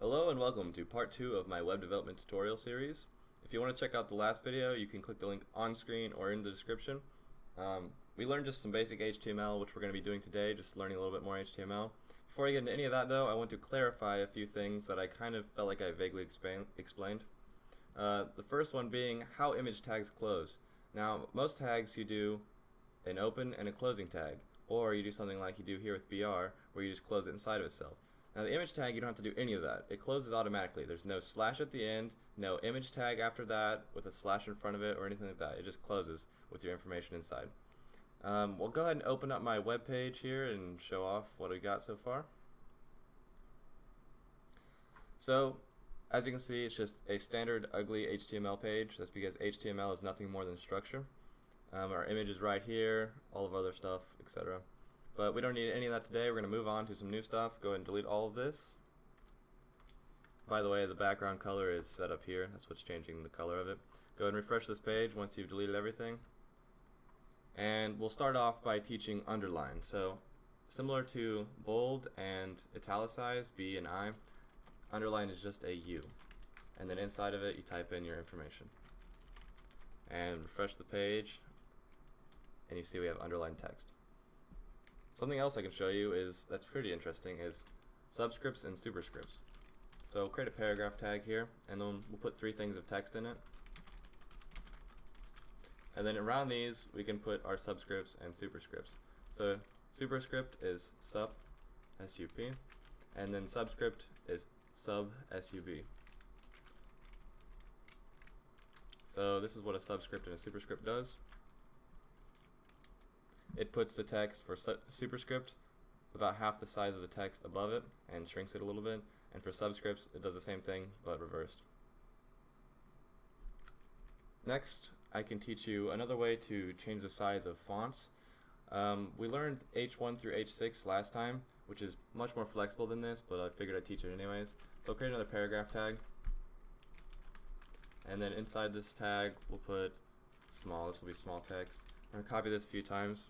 Hello and welcome to part 2 of my web development tutorial series. If you want to check out the last video, you can click the link on screen or in the description. We learned just some basic HTML, which we're going to be doing today, just learning a little bit more HTML. Before I get into any of that though, I want to clarify a few things that I kind of felt like I vaguely explained. The first one being how image tags close. Now, most tags you do an open and a closing tag, or you do something like you do here with BR, where you just close it inside of itself. Now the image tag, you don't have to do any of that. It closes automatically. There's no slash at the end, no image tag after that with a slash in front of it or anything like that. It just closes with your information inside. We'll go ahead and open up my web page here and show off what we got so far. So, as you can see, it's just a standard ugly HTML page. That's because HTML is nothing more than structure. Our image is right here, all of our other stuff, etc. But we don't need any of that today. We're going to move on to some new stuff. Go ahead and delete all of this. By the way, the background color is set up here. That's what's changing the color of it. Go ahead and refresh this page once you've deleted everything. And we'll start off by teaching underline. So, similar to bold and italicize, B and I, underline is just a U. And then inside of it, you type in your information. And refresh the page, and you see we have underlined text. Something else I can show you is that's pretty interesting is subscripts and superscripts. So create a paragraph tag here, and then we'll put 3 things of text in it. And then around these we can put our subscripts and superscripts. So superscript is sup, S-U-P, and then subscript is sub, S-U-B. So this is what a subscript and a superscript does. It puts the text for superscript about half the size of the text above it and shrinks it a little bit, and for subscripts it does the same thing but reversed. Next, I can teach you another way to change the size of fonts. We learned H1 through H6 last time, which is much more flexible than this, but I figured I'd teach it anyways. So I'll create another paragraph tag, and then inside this tag we'll put small. This will be small text. I'm going to copy this a few times.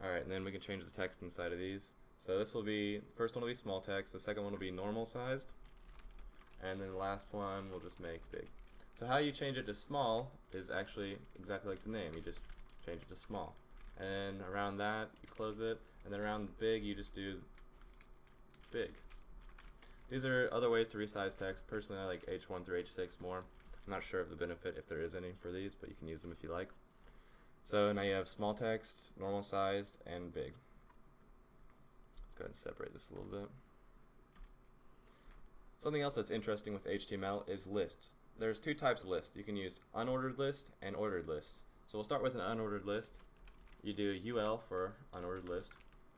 Alright, and then we can change the text inside of these. So this will be, first one will be small text, the second one will be normal sized, and then the last one we'll just make big. So how you change it to small is actually exactly like the name. You just change it to small. And around that, you close it, and then around big, you just do big. These are other ways to resize text. Personally, I like H1 through H6 more. I'm not sure of the benefit, if there is any, for these, but you can use them if you like. So now you have small text, normal sized, and big. Let's go ahead and separate this a little bit. Something else that's interesting with HTML is lists. There's 2 types of lists. You can use unordered list and ordered list. So we'll start with an unordered list. You do UL for unordered list.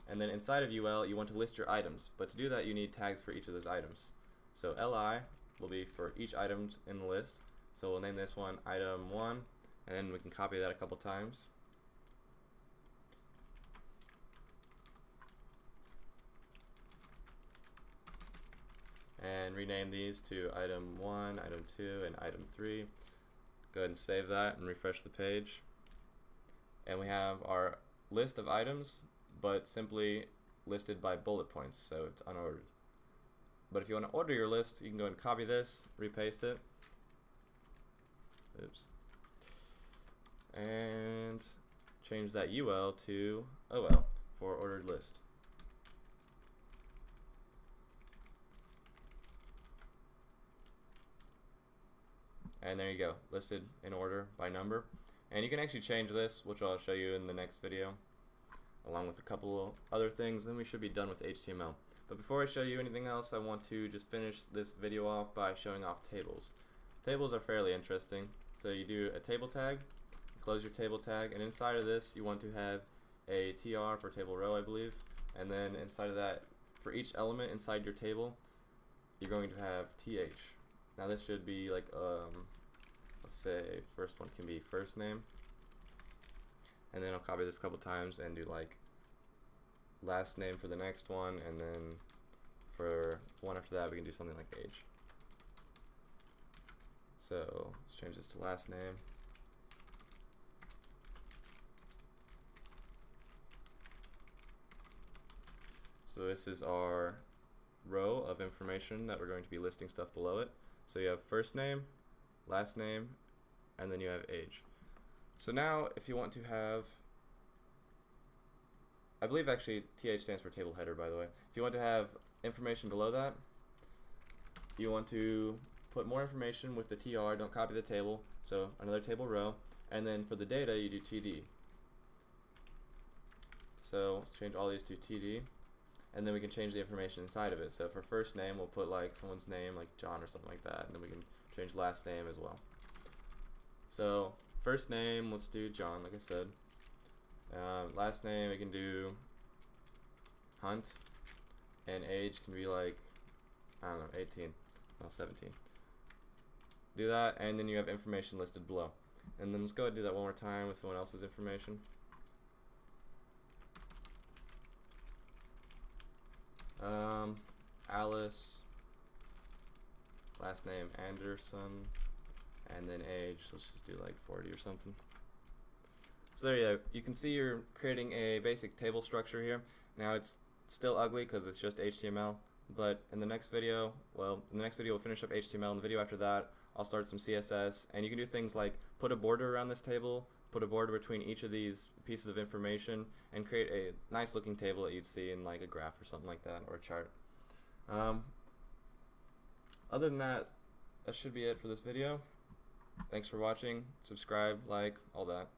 And then inside of UL, you want to list your items. But to do that, you need tags for each of those items. So LI will be for each item in the list. So we'll name this one item 1. And then we can copy that a couple times. And rename these to item 1, item 2, and item 3. Go ahead and save that and refresh the page. And we have our list of items, but simply listed by bullet points, so it's unordered. But if you want to order your list, you can go and copy this, repaste it. Oops. And change that UL to OL for ordered list. And there you go, listed in order by number. And you can actually change this, which I'll show you in the next video, along with a couple other things, then we should be done with HTML. But before I show you anything else, I want to just finish this video off by showing off tables. Tables are fairly interesting. So you do a table tag, close your table tag, and inside of this you want to have a TR for table row, I believe, and then inside of that, for each element inside your table, you're going to have TH. Now this should be like, let's say first one can be first name, and then I'll copy this a couple times and do like last name for the next one, and then for one after that we can do something like age. So let's change this to last name. So this is our row of information that we're going to be listing stuff below it. So you have first name, last name, and then you have age. So now if you want to have, I believe actually TH stands for table header, by the way. If you want to have information below that, you want to put more information with the TR, don't copy the table, so another table row, and then for the data you do TD. So let's change all these to TD, and then we can change the information inside of it. So for first name we'll put like someone's name, like John or something like that, and then we can change last name as well. So first name, let's do John, like I said. Last name we can do Hunt, and age can be like, I don't know, 18, no, 17. Do that, and then you have information listed below. And then let's go ahead and do that one more time with someone else's information. Alice, last name Anderson, and then age, let's just do like 40 or something. So there you go. You can see you're creating a basic table structure here. Now it's still ugly because it's just HTML, but in the next video, we'll finish up HTML. In the video after that, I'll start some CSS, and you can do things like put a border around this table, put a border between each of these pieces of information, and create a nice looking table that you'd see in like a graph or something like that, or a chart. Other than that, that should be it for this video. Thanks for watching. Subscribe, like, all that.